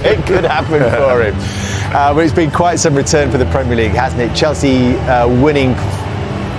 It could happen for him. But it's been quite some return for the Premier League, hasn't it? Chelsea winning,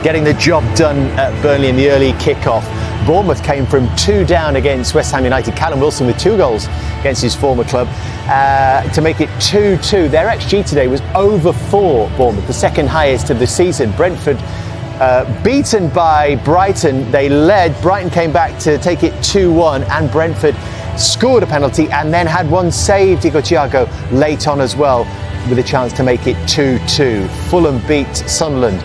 getting the job done at Burnley in the early kick-off. Bournemouth came from 2 down against West Ham United. Callum Wilson with 2 goals against his former club to make it 2-2. Their XG today was over 4, Bournemouth, the second highest of the season. Brentford beaten by Brighton. They led. Brighton came back to take it 2-1, and Brentford scored a penalty and then had one saved, Thiago, late on as well, with a chance to make it 2-2. Fulham beat Sunderland.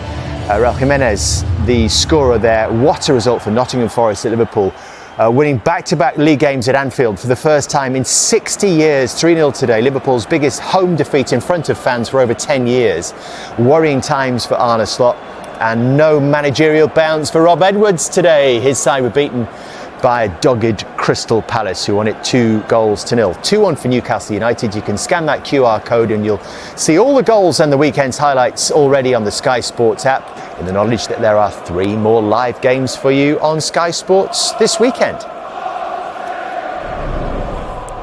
Raul Jimenez, the scorer there. What a result for Nottingham Forest at Liverpool, winning back-to-back league games at Anfield for the first time in 60 years. 3-0 today, Liverpool's biggest home defeat in front of fans for over 10 years. Worrying times for Arne Slot, and no managerial bounce for Rob Edwards today. His side were beaten by a dogged Crystal Palace, who won it 2-0. 2-1 for Newcastle United. You can scan that QR code and you'll see all the goals and the weekend's highlights already on the Sky Sports app, in the knowledge that there are 3 more live games for you on Sky Sports this weekend.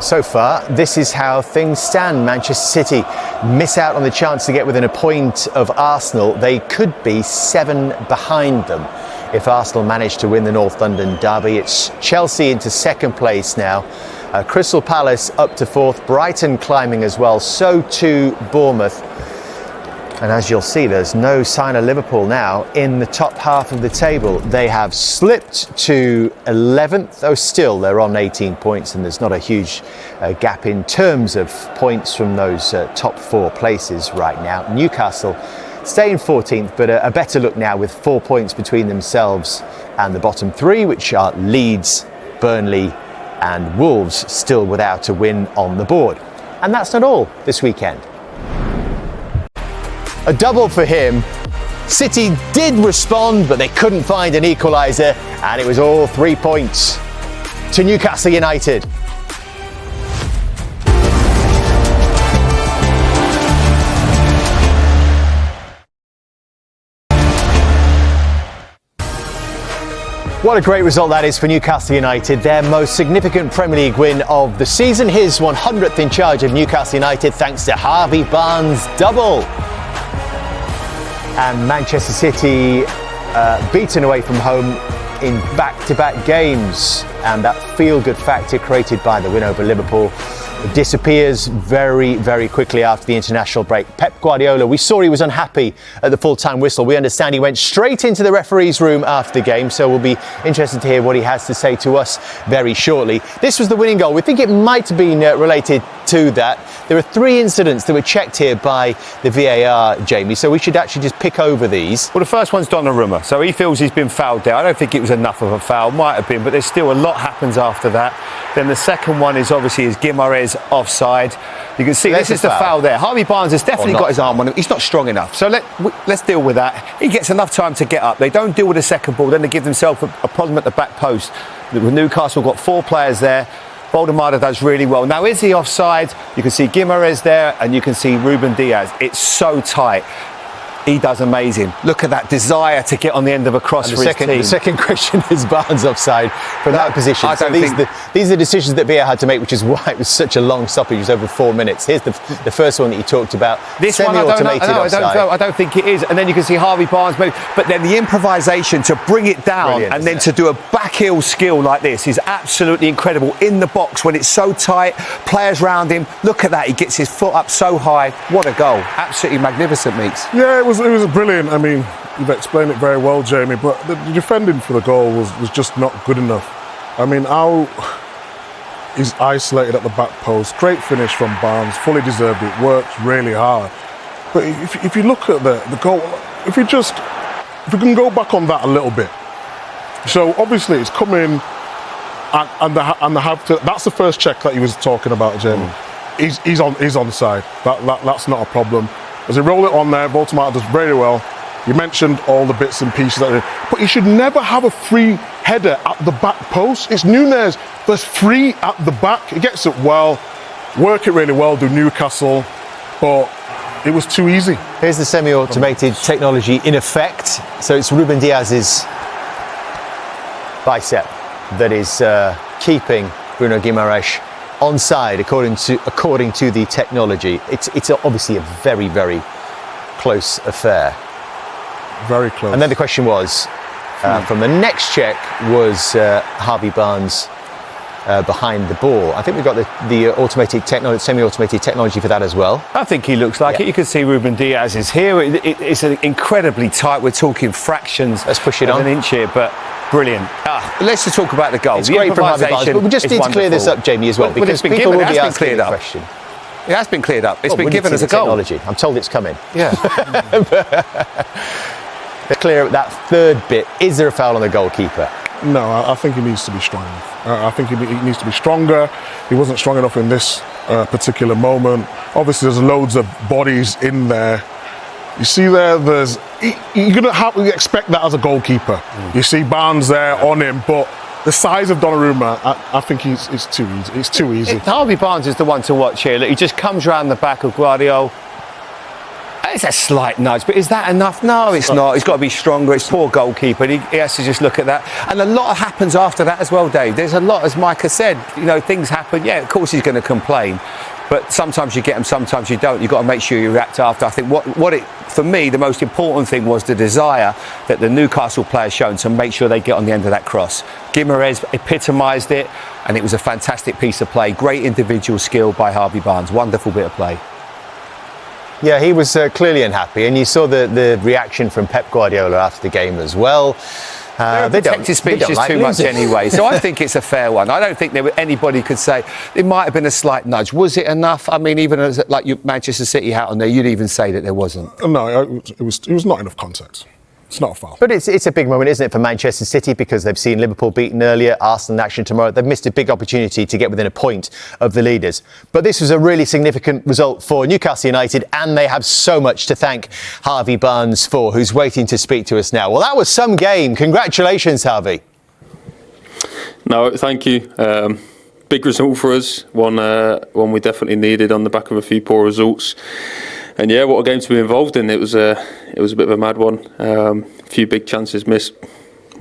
So far, this is how things stand. Manchester City miss out on the chance to get within a point of Arsenal. They could be 7 behind them if Arsenal manage to win the North London derby. It's Chelsea into second place now. Crystal Palace up to 4th. Brighton climbing as well. So too Bournemouth. And as you'll see, there's no sign of Liverpool now in the top half of the table. They have slipped to 11th, though still they're on 18 points, and there's not a huge gap in terms of points from those top 4 places right now. Newcastle staying 14th, but a better look now with 4 points between themselves and the bottom 3, which are Leeds, Burnley and Wolves, still without a win on the board. And that's not all this weekend. A double for him. City did respond, but they couldn't find an equaliser, and it was all 3 points to Newcastle United. What a great result that is for Newcastle United, their most significant Premier League win of the season. His 100th in charge of Newcastle United, thanks to Harvey Barnes' double. And Manchester City beaten away from home in back-to-back games, and that feel-good factor created by the win over Liverpool disappears very, very quickly after the international break. Pep Guardiola, we saw he was unhappy at the full-time whistle. We understand he went straight into the referee's room after the game, so we'll be interested to hear what he has to say to us very shortly. This was the winning goal. We think it might have been related to that. There are 3 incidents that were checked here by the VAR, Jamie, so we should actually just pick over these. Well, the first one's Donnarumma, so he feels he's been fouled there. I don't think it was enough of a foul, might have been, but there's still a lot happens after that. Then the second one is obviously Guimaraes offside. You can see this is the foul there. Harvey Barnes has definitely got his arm on him. He's not strong enough, so let's deal with that. He gets enough time to get up. They don't deal with the second ball, then they give themselves a problem at the back post. With Newcastle got 4 players there. Voldemar does really well. Now, is he offside? You can see Guimaraes there, and you can see Ruben Dias. It's so tight. He does amazing. Look at that desire to get on the end of a cross for his team. The second question is Barnes offside from that position. So these are decisions that VAR had to make, which is why it was such a long stoppage. It was over 4 minutes. Here's the first one that you talked about. This one I don't think it is. And then you can see Harvey Barnes move. But then the improvisation to bring it down and then to do a backheel skill like this is absolutely incredible. In the box when it's so tight, players round him. Look at that. He gets his foot up so high. What a goal. Absolutely magnificent, Meeks. Yeah, it was brilliant. I mean, you've explained it very well, Jamie, but the defending for the goal was just not good enough. I mean, how he's isolated at the back post. Great finish from Barnes, fully deserved it, worked really hard. But if you look at the goal, if we can go back on that a little bit. So obviously it's come in and they have to, that's the first check that he was talking about, Jamie. He's onside. That's not a problem. As they roll it on there, Baltimore does very well. You mentioned all the bits and pieces, but you should never have a free header at the back post. It's Núñez that's free at the back. He gets it well, work it really well, do Newcastle, but it was too easy. Here's the semi-automated technology in effect. So it's Ruben Dias's bicep that is keeping Bruno Guimaraes onside according to the technology. It's obviously a very, very close affair. Very close. And then the question was, from the next check, was Harvey Barnes behind the ball? I think we've got the automated technology, semi-automated technology for that as well. I think he looks like it. You can see Ruben Dias is here. It's incredibly tight. We're talking fractions Let's push it of on. an inch here, but brilliant. Let's just talk about the goal. It's great from Harvey Barnes, but we just need to clear this up, Jamie, as well, because people will be asking the question. It has been cleared up. It's been given as a goal. Technology. I'm told it's coming. Yeah. Clear that third bit. Is there a foul on the goalkeeper? No, I think he needs to be strong enough. I think he needs to be stronger. He wasn't strong enough in this particular moment. Obviously, there's loads of bodies in there. You see you're going to expect that as a goalkeeper. You see Barnes there on him, but the size of Donnarumma, I think it's too easy. It's too easy. Harvey Barnes is the one to watch here. Look, he just comes round the back of Guardiola. It's a slight nudge, but is that enough? No, it's not. He's got to be stronger. It's poor goalkeeper. He has to just look at that. And a lot happens after that as well, Dave. There's a lot, as Micah said. Things happen. Yeah, of course he's going to complain. But sometimes you get them, sometimes you don't. You've got to make sure you react after. I think for me, the most important thing was the desire that the Newcastle players shown to make sure they get on the end of that cross. Guimaraes epitomised it, and it was a fantastic piece of play. Great individual skill by Harvey Barnes. Wonderful bit of play. Yeah, he was clearly unhappy, and you saw the reaction from Pep Guardiola after the game as well. They don't speeches too much anyway, so I think it's a fair one. I don't think anybody could say it might have been a slight nudge. Was it enough? I mean, even as Manchester City hat on there, you'd even say that there wasn't. No, it was not enough context. It's not a foul. But it's a big moment, isn't it, for Manchester City, because they've seen Liverpool beaten earlier, Arsenal in action tomorrow. They've missed a big opportunity to get within a point of the leaders. But this was a really significant result for Newcastle United, and they have so much to thank Harvey Barnes for, who's waiting to speak to us now. Well, that was some game. Congratulations, Harvey. No, thank you. Big result for us. One we definitely needed on the back of a few poor results. And yeah, what a game to be involved in. It was a bit of a mad one. A few big chances missed.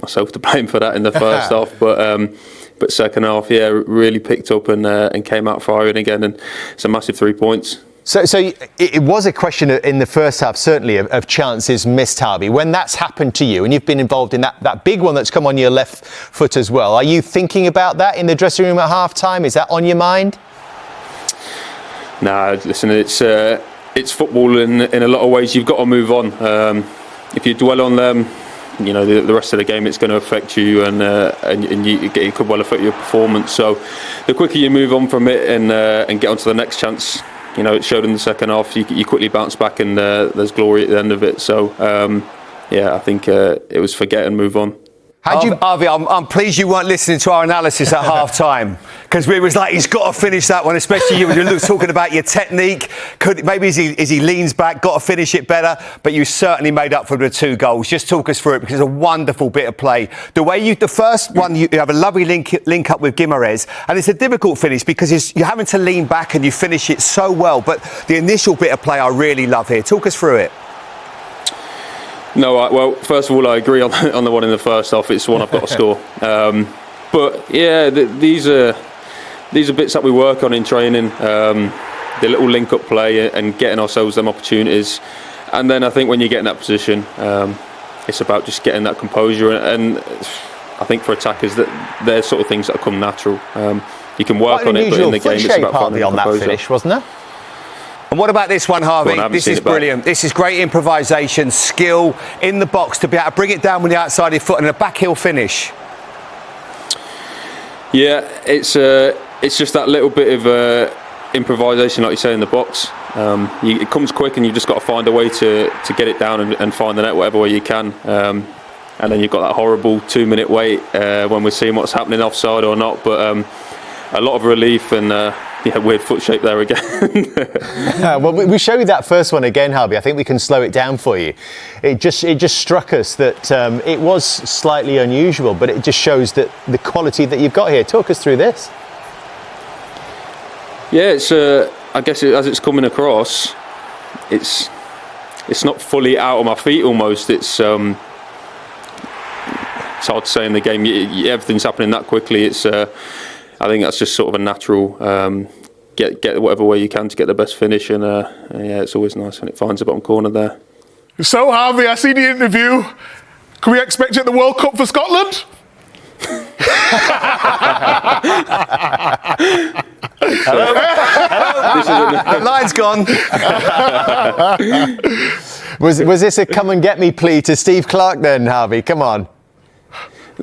Myself to blame for that in the first half, but second half, yeah, really picked up and came out firing again. And it's a massive 3 points. So it was a question in the first half, certainly, of chances missed, Harvey. When that's happened to you, and you've been involved in that big one that's come on your left foot as well, are you thinking about that in the dressing room at half-time? Is that on your mind? Nah, listen, it's football in a lot of ways. You've got to move on. If you dwell on them, the rest of the game, it's going to affect you, and it could well affect your performance. So the quicker you move on from it and get on to the next chance, it showed in the second half. You quickly bounce back, and there's glory at the end of it. So I think it was forget and move on. Harvey, I'm pleased you weren't listening to our analysis at half-time, because we was like, he's got to finish that one, especially you were talking about your technique. Maybe as he leans back, got to finish it better, but you certainly made up for the 2 goals. Just talk us through it, because it's a wonderful bit of play. The first one, you have a lovely link up with Guimaraes, and it's a difficult finish because you're having to lean back and you finish it so well. But the initial bit of play I really love here. Talk us through it. No, well, first of all, I agree on the one in the first half. It's the one I've got to score. But yeah, these are bits that we work on in training. The little link-up play and getting ourselves them opportunities. And then I think when you get in that position, it's about just getting that composure. And I think for attackers, that they're sort of things that come natural. You can work on it, but in the game, it's about finding the composure. On that finish, wasn't there? And what about this one, Harvey? This is brilliant. This is great improvisation, skill in the box to be able to bring it down with the outside of your foot and a back heel finish. Yeah, it's just that little bit of improvisation, like you say, in the box. It comes quick, and you've just got to find a way to get it down and find the net whatever way you can. And then you've got that horrible 2-minute wait when we're seeing what's happening offside or not. But a lot of relief and weird foot shape there again. Well, we show you that first one again, Harvey. I think we can slow it down for you. It just struck us that it was slightly unusual, but it just shows that the quality that you've got here. Talk us through this. Yeah, it's I guess as it's coming across, it's not fully out of my feet almost. It's hard to say in the game. Everything's happening that quickly. I think that's just sort of a natural. Get whatever way you can to get the best finish, and yeah, it's always nice when it finds the bottom corner there. So, Harvey, I see the interview. Can we expect you at the World Cup for Scotland? The line's gone. Was this a come and get me plea to Steve Clarke then, Harvey? Come on.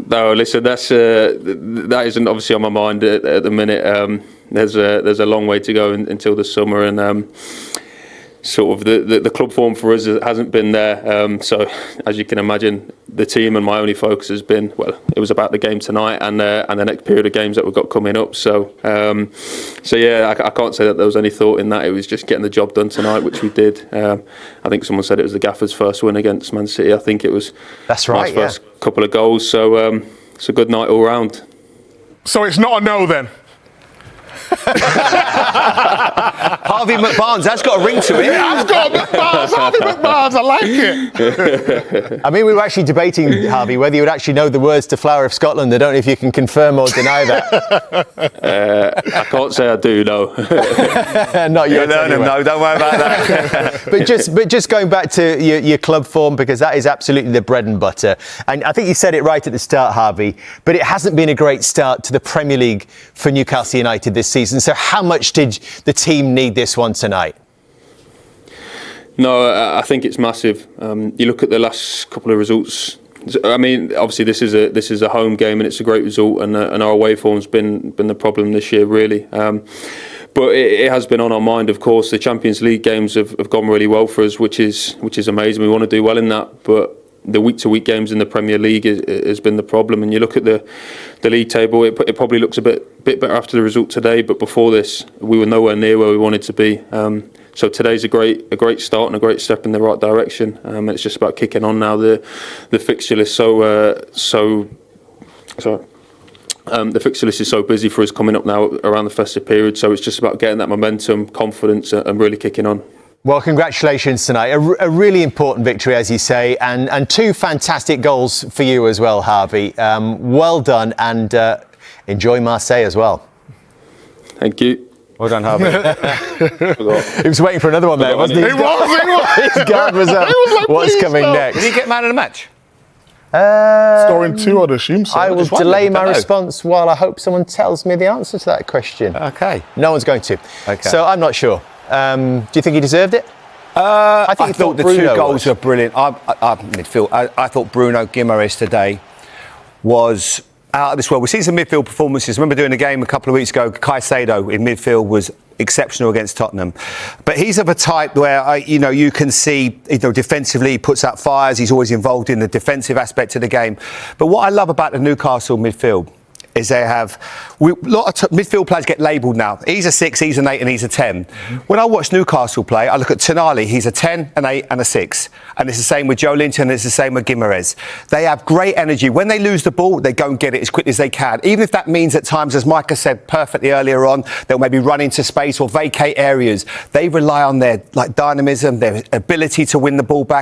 No, listen, that isn't obviously on my mind at the minute. There's a long way to go until the summer, and sort of the club form for us hasn't been there. So as you can imagine, the team and my only focus has been, well, it was about the game tonight and the next period of games that we've got coming up. So yeah, I can't say that there was any thought in that. It was just getting the job done tonight, which we did. I think someone said it was the Gaffer's first win against Man City. I think it was. That's right. First couple of goals. So it's a good night all round. So it's not a no then. Harvey McBarnes, that's got a ring to it. I've got McBarnes, Harvey McBarnes, I like it. I mean, we were actually debating, Harvey, whether you would actually know the words to Flower of Scotland. I don't know if you can confirm or deny that. I can't say I do, no. Not yet. Anyway. No, don't worry about that. but just going back to your club form, because that is absolutely the bread and butter. And I think you said it right at the start, Harvey, but it hasn't been a great start to the Premier League for Newcastle United this season. So how much did the team need this one tonight? No, I think it's massive. You look at the last couple of results. I mean, obviously this is a home game and it's a great result, and our away form's been the problem this year, really. But it has been on our mind, of course. The Champions League games have gone really well for us, which is amazing. We want to do well in that, but the week-to-week games in the Premier League has been the problem. And you look at the league table, it probably looks a bit better after the result today, but before this, we were nowhere near where we wanted to be. So today's a great start and a great step in the right direction. It's just about kicking on now. The fixture list the fixture list is so busy for us coming up now around the festive period. So it's just about getting that momentum, confidence, and really kicking on. Well, congratulations tonight. A really important victory, as you say, and two fantastic goals for you as well, Harvey. Well done, and enjoy Marseille as well. Thank you. Well done, Harvey. He was waiting for another one there, wasn't he? He was. His guard was up. Like, what's coming next? Did he get man of the match? Scoring two, I'd assume so. I will delay my response while I hope someone tells me the answer to that question. Okay. No one's going to. Okay. So I'm not sure. Do you think he deserved it? I thought the Bruno two goals were brilliant. Midfield. I thought Bruno Guimaraes today was out of this world. We've seen some midfield performances. I remember doing a game a couple of weeks ago. Caicedo in midfield was exceptional against Tottenham. But he's of a type where, you can see, defensively he puts out fires. He's always involved in the defensive aspect of the game. But what I love about the Newcastle midfield is they have a lot of midfield players get labelled now. He's a 6, he's an 8 and he's a 10. Mm-hmm. When I watch Newcastle play, I look at Tonali, he's a 10, an 8 and a 6. And it's the same with Joelinton, it's the same with Guimaraes. They have great energy. When they lose the ball, they go and get it as quickly as they can. Even if that means at times, as Micah said perfectly earlier on, they'll maybe run into space or vacate areas. They rely on their dynamism, their ability to win the ball back.